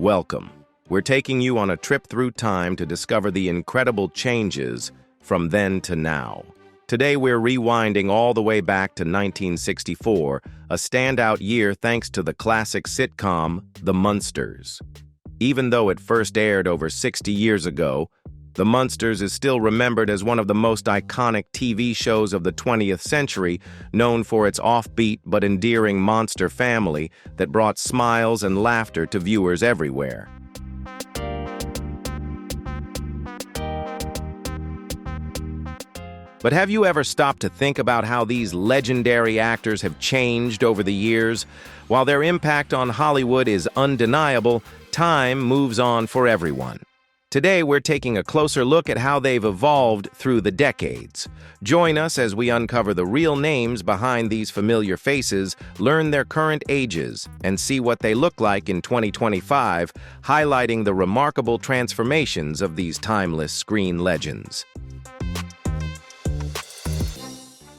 Welcome. We're taking you on a trip through time to discover the incredible changes from then to now. Today we're rewinding all the way back to 1964, a standout year thanks to the classic sitcom, The Munsters. Even though it first aired over 60 years ago, The Munsters is still remembered as one of the most iconic TV shows of the 20th century, known for its offbeat but endearing monster family that brought smiles and laughter to viewers everywhere. But have you ever stopped to think about how these legendary actors have changed over the years? While their impact on Hollywood is undeniable, time moves on for everyone. Today, we're taking a closer look at how they've evolved through the decades. Join us as we uncover the real names behind these familiar faces, learn their current ages, and see what they look like in 2025, highlighting the remarkable transformations of these timeless screen legends.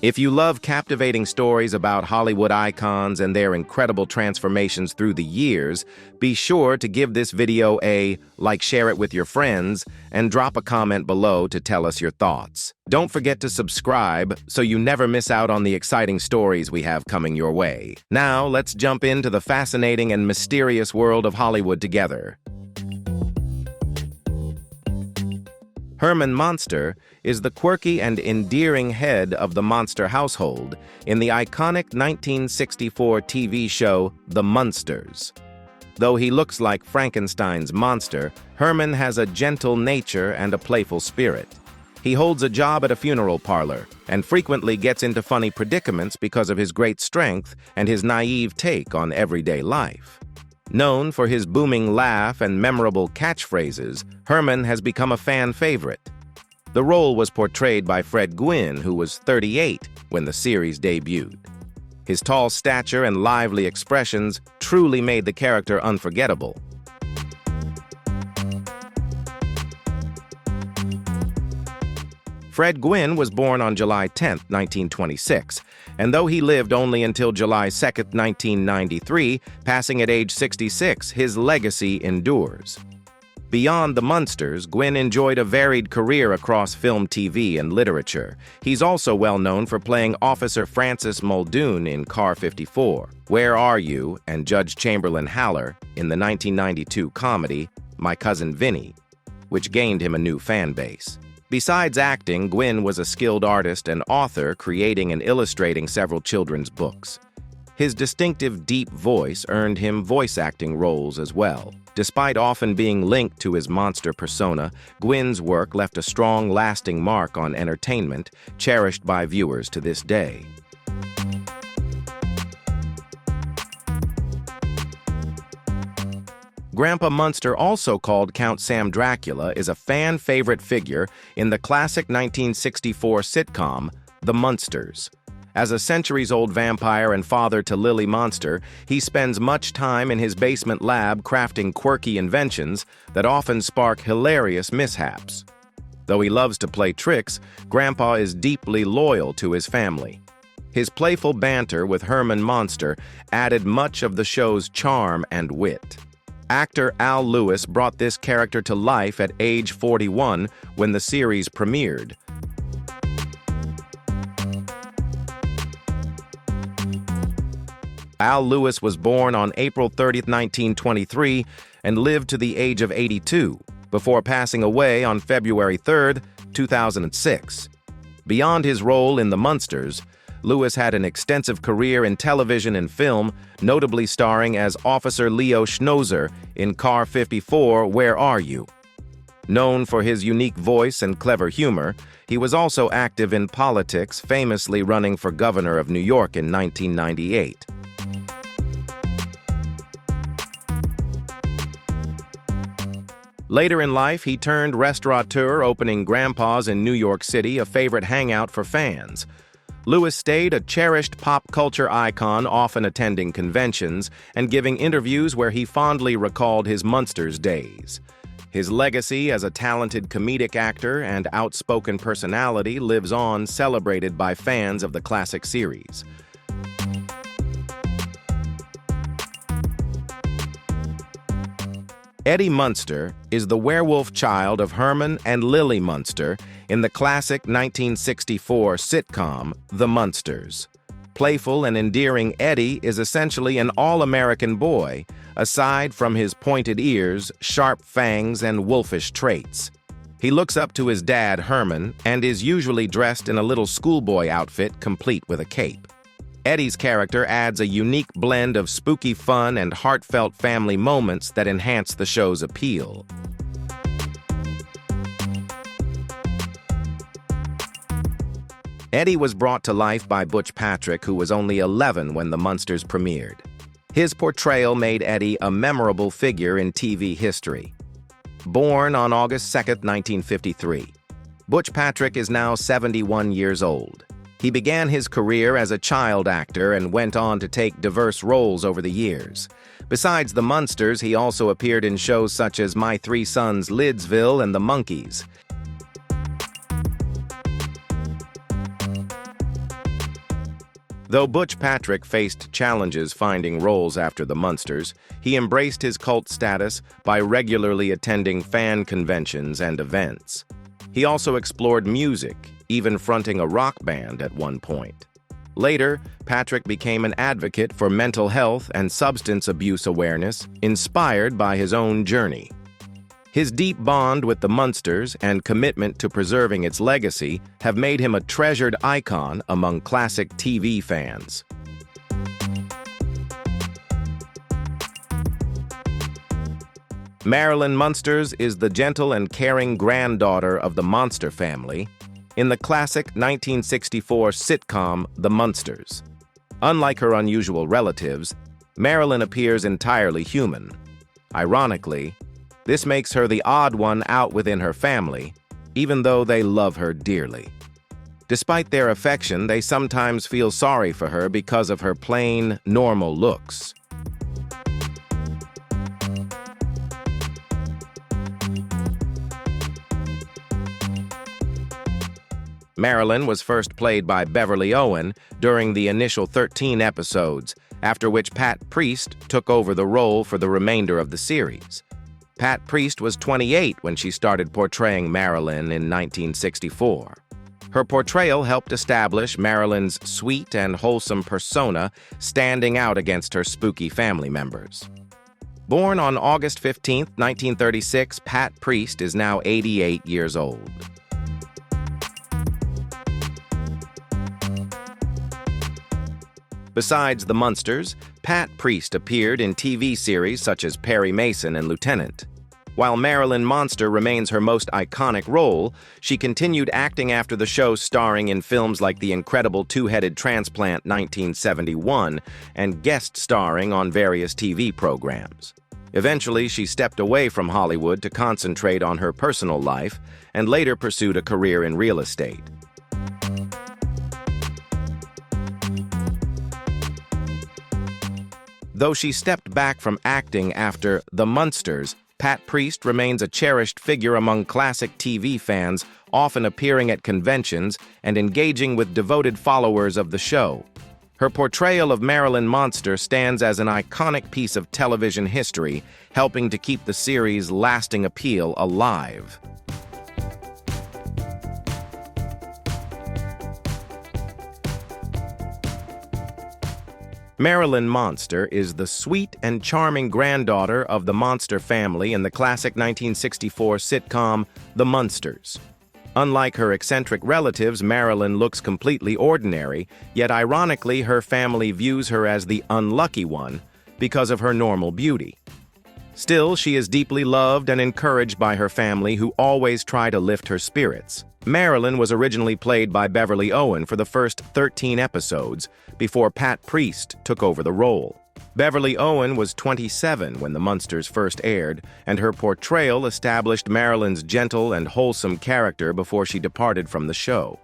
If you love captivating stories about Hollywood icons and their incredible transformations through the years, be sure to give this video a like, share it with your friends, and drop a comment below to tell us your thoughts. Don't forget to subscribe so you never miss out on the exciting stories we have coming your way. Now, let's jump into the fascinating and mysterious world of Hollywood together. Herman Monster is the quirky and endearing head of the Monster household in the iconic 1964 TV show The Munsters. Though he looks like Frankenstein's monster, Herman has a gentle nature and a playful spirit. He holds a job at a funeral parlor and frequently gets into funny predicaments because of his great strength and his naive take on everyday life. Known for his booming laugh and memorable catchphrases, Herman has become a fan favorite. The role was portrayed by Fred Gwynne, who was 38 when the series debuted. His tall stature and lively expressions truly made the character unforgettable. Fred Gwynne was born on July 10, 1926, and though he lived only until July 2, 1993, passing at age 66, his legacy endures. Beyond The Munsters, Gwynne enjoyed a varied career across film, TV, and literature. He's also well known for playing Officer Francis Muldoon in Car 54, Where Are You?, and Judge Chamberlain Haller in the 1992 comedy My Cousin Vinny, which gained him a new fan base. Besides acting, Gwynne was a skilled artist and author, creating and illustrating several children's books. His distinctive, deep voice earned him voice acting roles as well. Despite often being linked to his monster persona, Gwynne's work left a strong, lasting mark on entertainment, cherished by viewers to this day. Grandpa Munster, also called Count Sam Dracula, is a fan-favorite figure in the classic 1964 sitcom, The Munsters. As a centuries-old vampire and father to Lily Monster, he spends much time in his basement lab crafting quirky inventions that often spark hilarious mishaps. Though he loves to play tricks, Grandpa is deeply loyal to his family. His playful banter with Herman Monster added much of the show's charm and wit. Actor Al Lewis brought this character to life at age 41 when the series premiered. Al Lewis was born on April 30, 1923, and lived to the age of 82, before passing away on February 3, 2006. Beyond his role in The Munsters, Lewis had an extensive career in television and film, notably starring as Officer Leo Schnauzer in Car 54, Where Are You? Known for his unique voice and clever humor, he was also active in politics, famously running for governor of New York in 1998. Later in life, he turned restaurateur, opening Grandpa's in New York City, a favorite hangout for fans. Lewis stayed a cherished pop culture icon, often attending conventions and giving interviews where he fondly recalled his Munsters days. His legacy as a talented comedic actor and outspoken personality lives on, celebrated by fans of the classic series. Eddie Munster is the werewolf child of Herman and Lily Monster in the classic 1964 sitcom The Munsters. Playful and endearing Eddie is essentially an all-American boy, aside from his pointed ears, sharp fangs, and wolfish traits. He looks up to his dad, Herman, and is usually dressed in a little schoolboy outfit complete with a cape. Eddie's character adds a unique blend of spooky fun and heartfelt family moments that enhance the show's appeal. Eddie was brought to life by Butch Patrick, who was only 11 when The Munsters premiered. His portrayal made Eddie a memorable figure in TV history. Born on August 2, 1953, Butch Patrick is now 71 years old. He began his career as a child actor and went on to take diverse roles over the years. Besides The Munsters, he also appeared in shows such as My Three Sons, Lidsville, and The Monkees. Though Butch Patrick faced challenges finding roles after The Munsters, he embraced his cult status by regularly attending fan conventions and events. He also explored music, even fronting a rock band at one point. Later, Patrick became an advocate for mental health and substance abuse awareness, inspired by his own journey. His deep bond with the Munsters and commitment to preserving its legacy have made him a treasured icon among classic TV fans. Marilyn Monsters is the gentle and caring granddaughter of the Monster family in the classic 1964 sitcom The Munsters. Unlike her unusual relatives, Marilyn appears entirely human. Ironically, this makes her the odd one out within her family, even though they love her dearly. Despite their affection, they sometimes feel sorry for her because of her plain, normal looks. Marilyn was first played by Beverly Owen during the initial 13 episodes, after which Pat Priest took over the role for the remainder of the series. Pat Priest was 28 when she started portraying Marilyn in 1964. Her portrayal helped establish Marilyn's sweet and wholesome persona, standing out against her spooky family members. Born on August 15, 1936, Pat Priest is now 88 years old. Besides The Munsters, Pat Priest appeared in TV series such as Perry Mason and Lieutenant. While Marilyn Monster remains her most iconic role, she continued acting after the show, starring in films like The Incredible Two-Headed Transplant 1971 and guest starring on various TV programs. Eventually, she stepped away from Hollywood to concentrate on her personal life and later pursued a career in real estate. Though she stepped back from acting after The Munsters, Pat Priest remains a cherished figure among classic TV fans, often appearing at conventions and engaging with devoted followers of the show. Her portrayal of Marilyn Monster stands as an iconic piece of television history, helping to keep the series' lasting appeal alive. Marilyn Monster is the sweet and charming granddaughter of the Monster family in the classic 1964 sitcom The Munsters. Unlike her eccentric relatives, Marilyn looks completely ordinary, yet ironically her family views her as the unlucky one because of her normal beauty. Still, she is deeply loved and encouraged by her family, who always try to lift her spirits. Marilyn was originally played by Beverly Owen for the first 13 episodes, before Pat Priest took over the role. Beverly Owen was 27 when The Munsters first aired, and her portrayal established Marilyn's gentle and wholesome character before she departed from the show.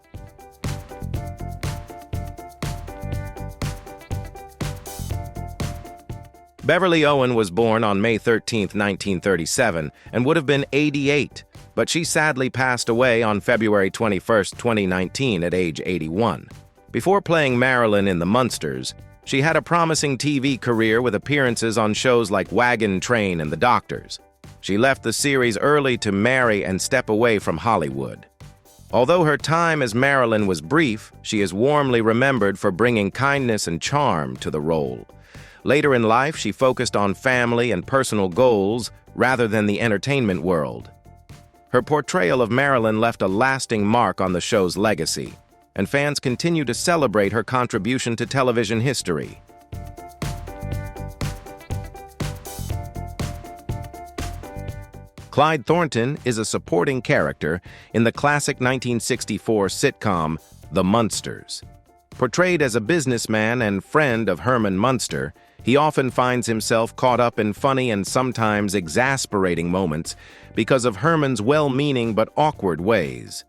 Beverly Owen was born on May 13, 1937, and would have been 88, but she sadly passed away on February 21, 2019, at age 81. Before playing Marilyn in The Munsters, she had a promising TV career with appearances on shows like Wagon Train and The Doctors. She left the series early to marry and step away from Hollywood. Although her time as Marilyn was brief, she is warmly remembered for bringing kindness and charm to the role. Later in life, she focused on family and personal goals rather than the entertainment world. Her portrayal of Marilyn left a lasting mark on the show's legacy, and fans continue to celebrate her contribution to television history. Clyde Thornton is a supporting character in the classic 1964 sitcom The Munsters. Portrayed as a businessman and friend of Herman Monster, he often finds himself caught up in funny and sometimes exasperating moments because of Herman's well-meaning but awkward ways.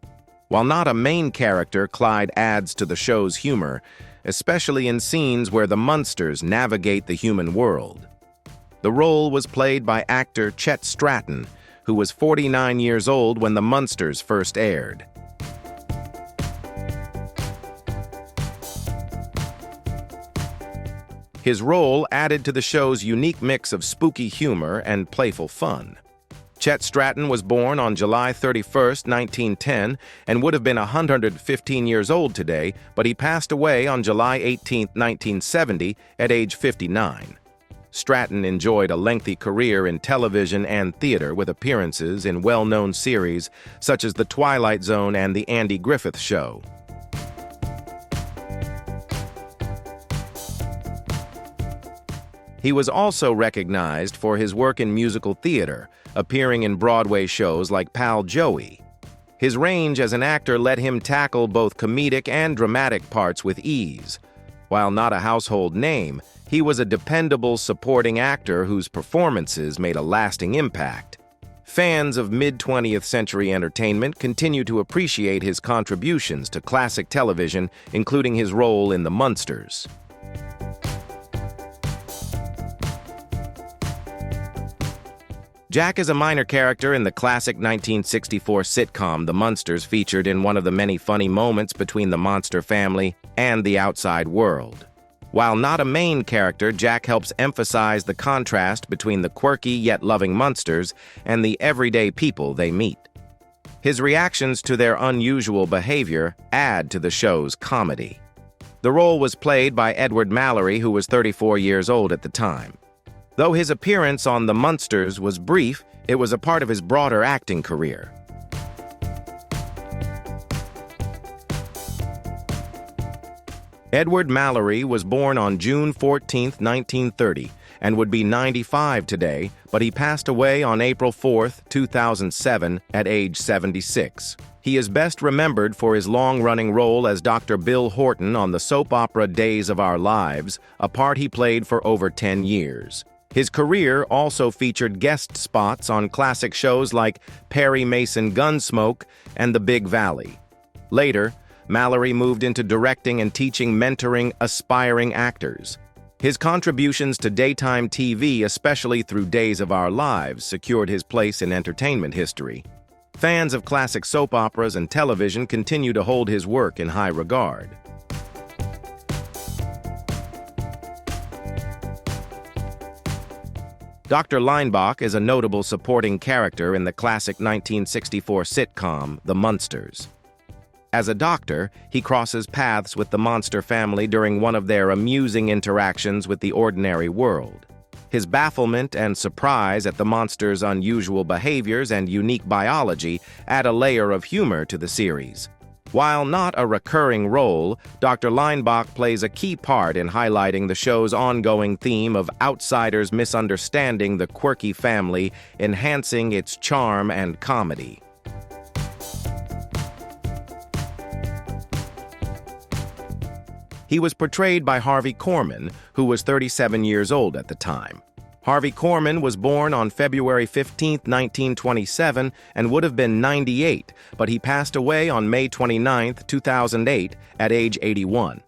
While not a main character, Clyde adds to the show's humor, especially in scenes where the Munsters navigate the human world. The role was played by actor Chet Stratton, who was 49 years old when The Munsters first aired. His role added to the show's unique mix of spooky humor and playful fun. Chet Stratton was born on July 31, 1910, and would have been 115 years old today, but he passed away on July 18, 1970, at age 59. Stratton enjoyed a lengthy career in television and theater with appearances in well-known series such as The Twilight Zone and The Andy Griffith Show. He was also recognized for his work in musical theater, appearing in Broadway shows like Pal Joey. His range as an actor let him tackle both comedic and dramatic parts with ease. While not a household name, he was a dependable supporting actor whose performances made a lasting impact. Fans of mid-20th century entertainment continue to appreciate his contributions to classic television, including his role in The Munsters. Jack is a minor character in the classic 1964 sitcom The Munsters, featured in one of the many funny moments between the Monster family and the outside world. While not a main character, Jack helps emphasize the contrast between the quirky yet loving Munsters and the everyday people they meet. His reactions to their unusual behavior add to the show's comedy. The role was played by Edward Mallory, who was 34 years old at the time. Though his appearance on The Munsters was brief, it was a part of his broader acting career. Edward Mallory was born on June 14, 1930, and would be 95 today, but he passed away on April 4, 2007, at age 76. He is best remembered for his long-running role as Dr. Bill Horton on the soap opera Days of Our Lives, a part he played for over 10 years. His career also featured guest spots on classic shows like Perry Mason Gunsmoke and The Big Valley. Later, Mallory moved into directing and teaching, mentoring aspiring actors. His contributions to daytime TV, especially through Days of Our Lives, secured his place in entertainment history. Fans of classic soap operas and television continue to hold his work in high regard. Dr. Leinbach is a notable supporting character in the classic 1964 sitcom The Munsters. As a doctor, he crosses paths with the Monster family during one of their amusing interactions with the ordinary world. His bafflement and surprise at the Monsters' unusual behaviors and unique biology add a layer of humor to the series. While not a recurring role, Dr. Leinbach plays a key part in highlighting the show's ongoing theme of outsiders misunderstanding the quirky family, enhancing its charm and comedy. He was portrayed by Harvey Korman, who was 37 years old at the time. Harvey Korman was born on February 15, 1927, and would have been 98, but he passed away on May 29, 2008, at age 81.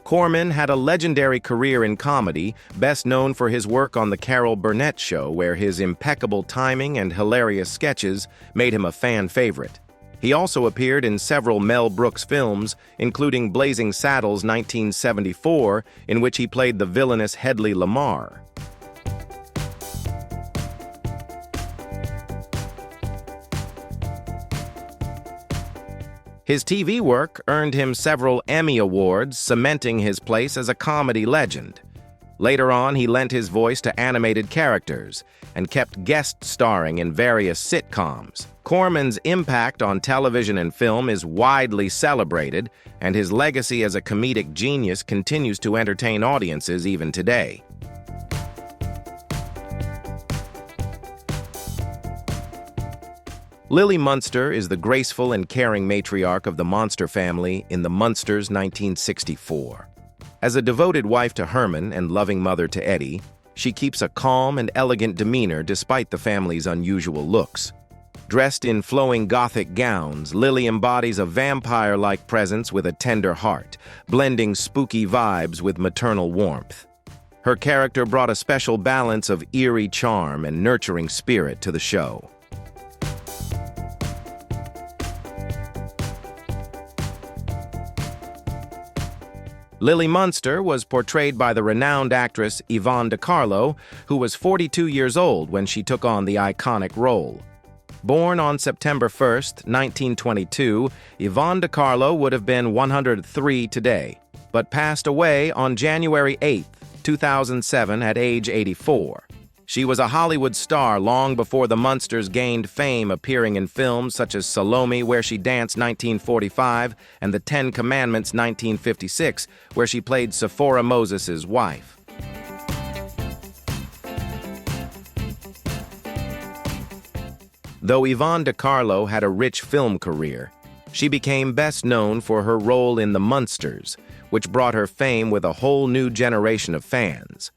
Korman had a legendary career in comedy, best known for his work on The Carol Burnett Show, where his impeccable timing and hilarious sketches made him a fan favorite. He also appeared in several Mel Brooks films, including Blazing Saddles 1974, in which he played the villainous Hedley Lamar. His TV work earned him several Emmy Awards, cementing his place as a comedy legend. Later on, he lent his voice to animated characters and kept guest starring in various sitcoms. Corman's impact on television and film is widely celebrated, and his legacy as a comedic genius continues to entertain audiences even today. Lily Munster is the graceful and caring matriarch of the Monster family in the Munsters 1964. As a devoted wife to Herman and loving mother to Eddie, she keeps a calm and elegant demeanor despite the family's unusual looks. Dressed in flowing Gothic gowns, Lily embodies a vampire-like presence with a tender heart, blending spooky vibes with maternal warmth. Her character brought a special balance of eerie charm and nurturing spirit to the show. Lily Monster was portrayed by the renowned actress Yvonne De Carlo, who was 42 years old when she took on the iconic role. Born on September 1, 1922, Yvonne De Carlo would have been 103 today, but passed away on January 8, 2007 at age 84. She was a Hollywood star long before the Munsters gained fame, appearing in films such as Salome, where she danced 1945, and The Ten Commandments 1956, where she played Sephora Moses' wife. Though Yvonne De Carlo had a rich film career, she became best known for her role in The Munsters, which brought her fame with a whole new generation of fans.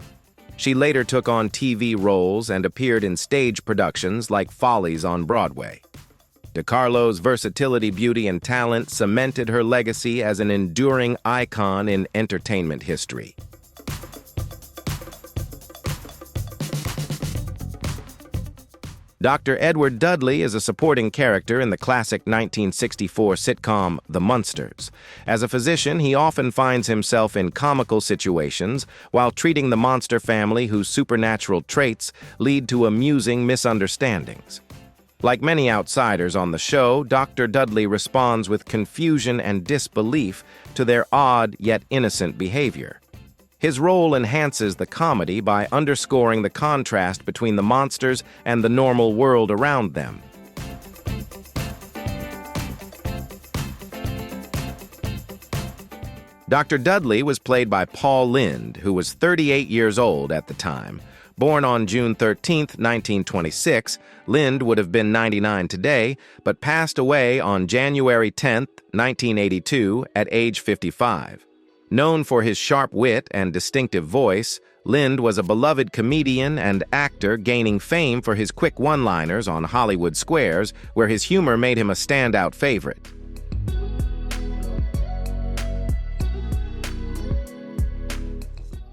She later took on TV roles and appeared in stage productions like Follies on Broadway. De Carlo's versatility, beauty, and talent cemented her legacy as an enduring icon in entertainment history. Dr. Edward Dudley is a supporting character in the classic 1964 sitcom The Munsters. As a physician, he often finds himself in comical situations while treating the monster family whose supernatural traits lead to amusing misunderstandings. Like many outsiders on the show, Dr. Dudley responds with confusion and disbelief to their odd yet innocent behavior. His role enhances the comedy by underscoring the contrast between the monsters and the normal world around them. Dr. Dudley was played by Paul Lynde, who was 38 years old at the time. Born on June 13, 1926, Lynde would have been 99 today, but passed away on January 10, 1982, at age 55. Known for his sharp wit and distinctive voice, Lynde was a beloved comedian and actor, gaining fame for his quick one-liners on Hollywood squares, where his humor made him a standout favorite.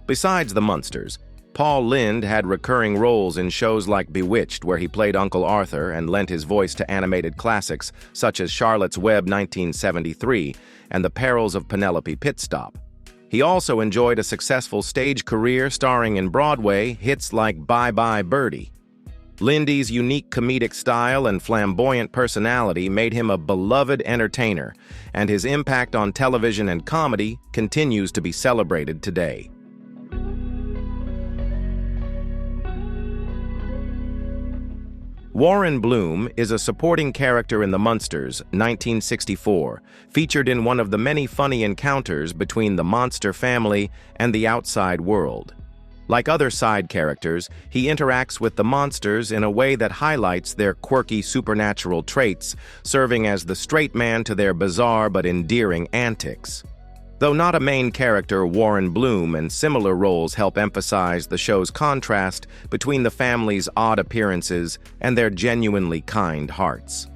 Besides the Munsters, Paul Lynde had recurring roles in shows like Bewitched, where he played Uncle Arthur and lent his voice to animated classics such as Charlotte's Web 1973 and The Perils of Penelope Pitstop. He also enjoyed a successful stage career starring in Broadway hits like Bye Bye Birdie. Lindy's unique comedic style and flamboyant personality made him a beloved entertainer, and his impact on television and comedy continues to be celebrated today. Warren Bloom is a supporting character in The Munsters, 1964, featured in one of the many funny encounters between the monster family and the outside world. Like other side characters, he interacts with the monsters in a way that highlights their quirky supernatural traits, serving as the straight man to their bizarre but endearing antics. Though not a main character, Warren Bloom and similar roles help emphasize the show's contrast between the family's odd appearances and their genuinely kind hearts.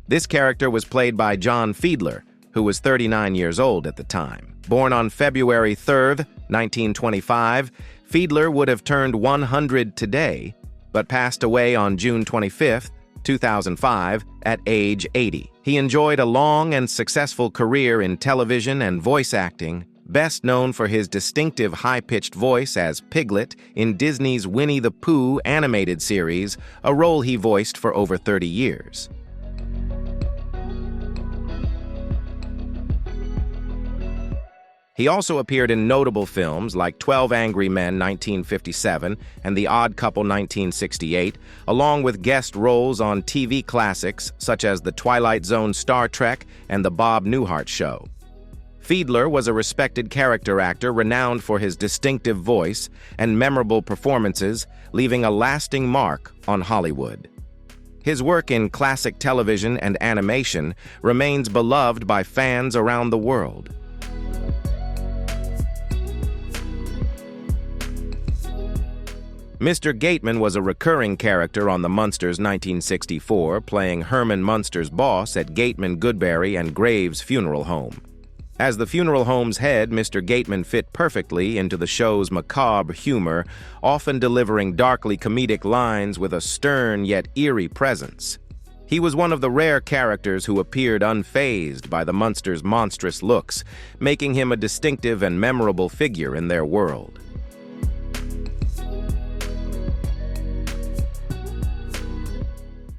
This character was played by John Fiedler, who was 39 years old at the time. Born on February 3, 1925, Fiedler would have turned 100 today, but passed away on June 25, 2005, at age 80. He enjoyed a long and successful career in television and voice acting, Best known for his distinctive high-pitched voice as Piglet in Disney's Winnie the Pooh animated series, a role he voiced for over 30 years. He also appeared in notable films like 12 Angry Men 1957 and The Odd Couple 1968, along with guest roles on TV classics such as The Twilight Zone Star Trek and The Bob Newhart Show. Fiedler was a respected character actor renowned for his distinctive voice and memorable performances, leaving a lasting mark on Hollywood. His work in classic television and animation remains beloved by fans around the world. Mr. Gateman was a recurring character on the Munsters 1964, playing Herman Monster's boss at Gateman, Goodberry, and Graves Funeral Home. As the funeral home's head, Mr. Gateman fit perfectly into the show's macabre humor, often delivering darkly comedic lines with a stern yet eerie presence. He was one of the rare characters who appeared unfazed by the Munsters' monstrous looks, making him a distinctive and memorable figure in their world.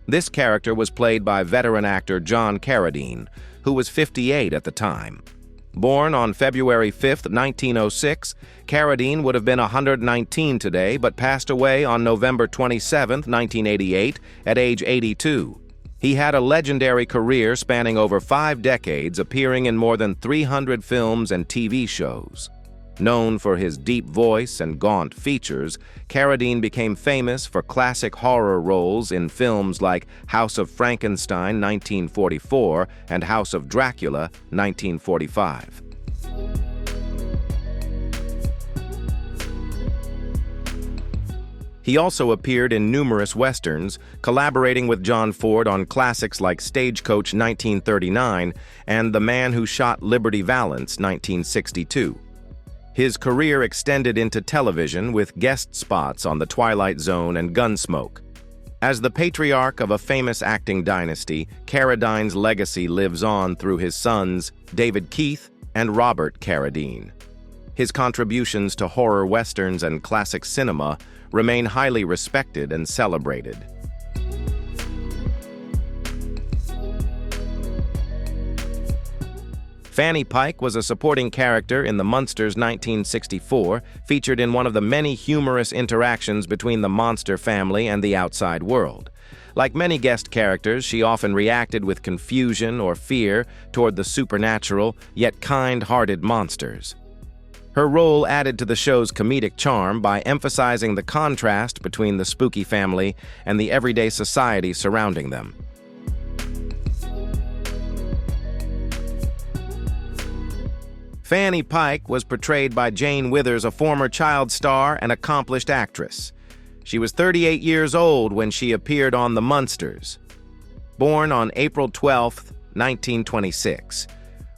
This character was played by veteran actor John Carradine, who was 58 at the time. Born on February 5, 1906, Carradine would have been 119 today, but passed away on November 27, 1988, at age 82. He had a legendary career spanning over 5 decades, appearing in more than 300 films and TV shows. Known for his deep voice and gaunt features, Carradine became famous for classic horror roles in films like House of Frankenstein 1944 and House of Dracula 1945. He also appeared in numerous westerns, collaborating with John Ford on classics like Stagecoach 1939 and The Man Who Shot Liberty Valance 1962. His career extended into television with guest spots on The Twilight Zone and Gunsmoke. As the patriarch of a famous acting dynasty, Carradine's legacy lives on through his sons, David Keith and Robert Carradine. His contributions to horror westerns and classic cinema remain highly respected and celebrated. Fanny Pike was a supporting character in the Munsters 1964, featured in one of the many humorous interactions between the Monster family and the outside world. Like many guest characters, she often reacted with confusion or fear toward the supernatural, yet kind-hearted monsters. Her role added to the show's comedic charm by emphasizing the contrast between the spooky family and the everyday society surrounding them. Fanny Pike was portrayed by Jane Withers, a former child star and accomplished actress. She was 38 years old when she appeared on The Munsters. Born on April 12, 1926.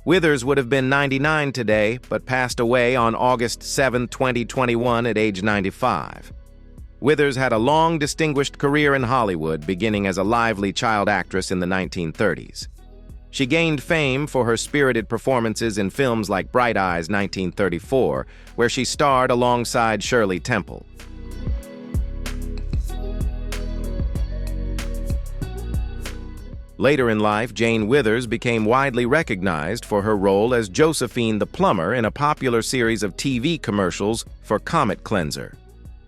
Withers would have been 99 today, but passed away on August 7, 2021 at age 95. Withers had a long, distinguished career in Hollywood, beginning as a lively child actress in the 1930s. She gained fame for her spirited performances in films like Bright Eyes 1934, where she starred alongside Shirley Temple. Later in life, Jane Withers became widely recognized for her role as Josephine the plumber in a popular series of TV commercials for Comet Cleanser.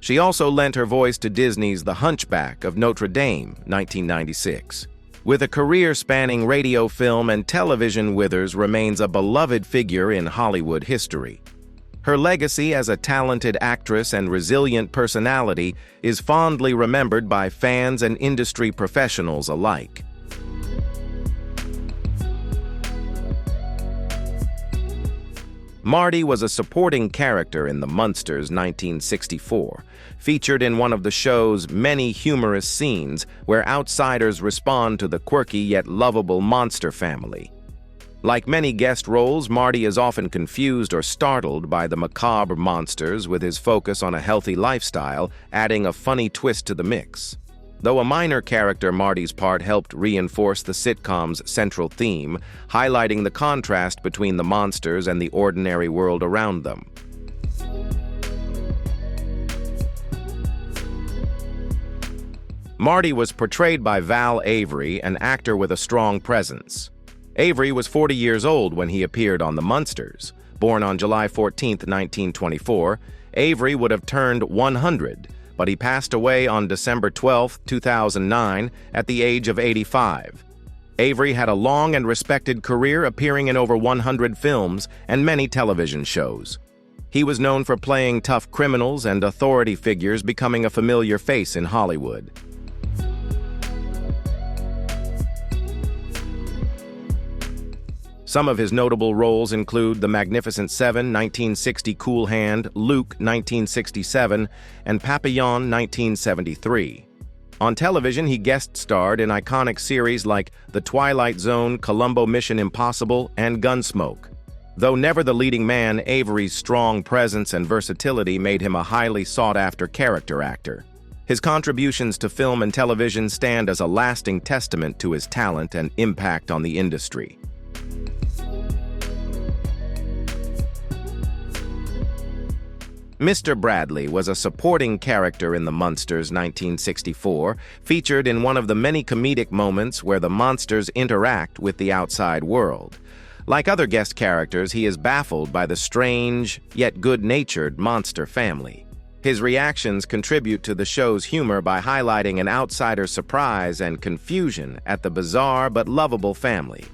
She also lent her voice to Disney's The Hunchback of Notre Dame, 1996. With a career spanning radio, film, and television, Withers remains a beloved figure in Hollywood history. Her legacy as a talented actress and resilient personality is fondly remembered by fans and industry professionals alike. Marty was a supporting character in The Munsters 1964, featured in one of the show's many humorous scenes where outsiders respond to the quirky yet lovable monster family. Like many guest roles, Marty is often confused or startled by the macabre monsters, with his focus on a healthy lifestyle, adding a funny twist to the mix. Though a minor character, Marty's part helped reinforce the sitcom's central theme, highlighting the contrast between the monsters and the ordinary world around them. Marty was portrayed by Val Avery, an actor with a strong presence. Avery was 40 years old when he appeared on The Munsters. Born on July 14, 1924, Avery would have turned 100, but he passed away on December 12, 2009, at the age of 85. Avery had a long and respected career, appearing in over 100 films and many television shows. He was known for playing tough criminals and authority figures, becoming a familiar face in Hollywood. Some of his notable roles include The Magnificent Seven, 1960, Cool Hand, Luke, 1967, and Papillon, 1973. On television, he guest-starred in iconic series like The Twilight Zone, Columbo Mission Impossible, and Gunsmoke. Though never the leading man, Avery's strong presence and versatility made him a highly sought-after character actor. His contributions to film and television stand as a lasting testament to his talent and impact on the industry. Mr. Bradley was a supporting character in The Munsters 1964, featured in one of the many comedic moments where the monsters interact with the outside world. Like other guest characters, he is baffled by the strange, yet good-natured monster family. His reactions contribute to the show's humor by highlighting an outsider's surprise and confusion at the bizarre but lovable family.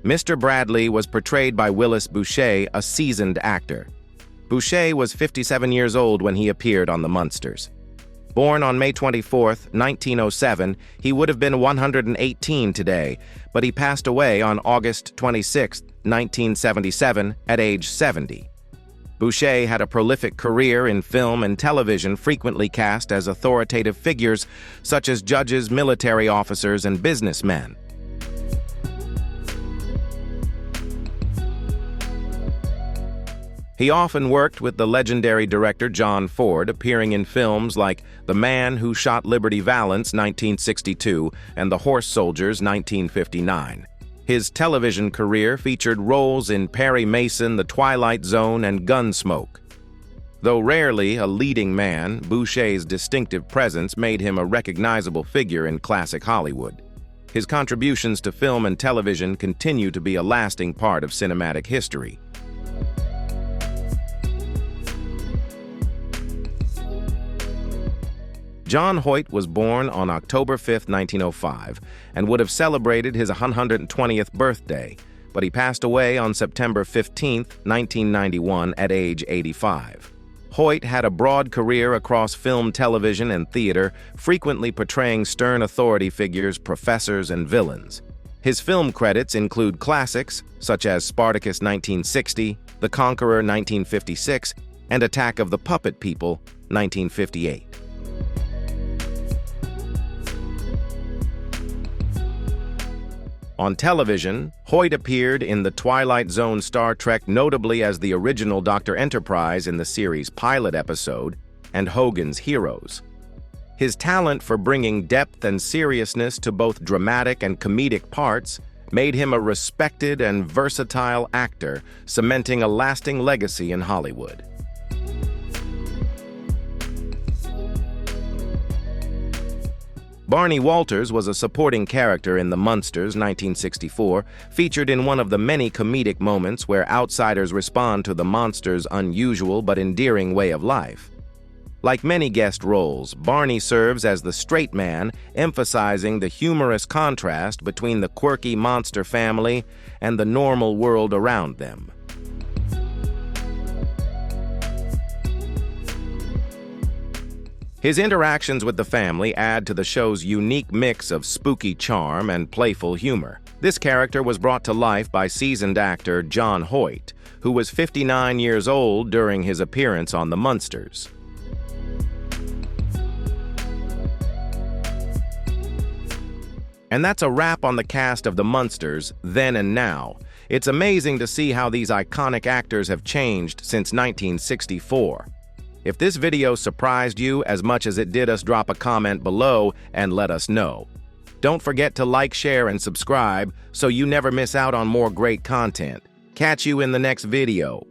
Mr. Bradley was portrayed by Willis Boucher, a seasoned actor. Boucher was 57 years old when he appeared on The Munsters. Born on May 24, 1907, he would have been 118 today, but he passed away on August 26, 1977, at age 70. Boucher had a prolific career in film and television, frequently cast as authoritative figures such as judges, military officers, and businessmen. He often worked with the legendary director John Ford, appearing in films like The Man Who Shot Liberty Valance, 1962, and The Horse Soldiers, 1959. His television career featured roles in Perry Mason, The Twilight Zone, and Gunsmoke. Though rarely a leading man, Boucher's distinctive presence made him a recognizable figure in classic Hollywood. His contributions to film and television continue to be a lasting part of cinematic history. John Hoyt was born on October 5, 1905, and would have celebrated his 120th birthday, but he passed away on September 15, 1991, at age 85. Hoyt had a broad career across film, television, and theater, frequently portraying stern authority figures, professors, and villains. His film credits include classics such as Spartacus 1960, The Conqueror 1956, and Attack of the Puppet People 1958. On television, Hoyt appeared in the Twilight Zone Star Trek, notably as the original Dr. Enterprise in the series' pilot episode, and Hogan's Heroes. His talent for bringing depth and seriousness to both dramatic and comedic parts made him a respected and versatile actor, cementing a lasting legacy in Hollywood. Barney Walters was a supporting character in The Munsters 1964, featured in one of the many comedic moments where outsiders respond to the monster's unusual but endearing way of life. Like many guest roles, Barney serves as the straight man, emphasizing the humorous contrast between the quirky monster family and the normal world around them. His interactions with the family add to the show's unique mix of spooky charm and playful humor. This character was brought to life by seasoned actor John Hoyt, who was 59 years old during his appearance on The Munsters. And that's a wrap on the cast of The Munsters, then and now. It's amazing to see how these iconic actors have changed since 1964. If this video surprised you as much as it did us, drop a comment below and let us know. Don't forget to like, share, and subscribe so you never miss out on more great content. Catch you in the next video.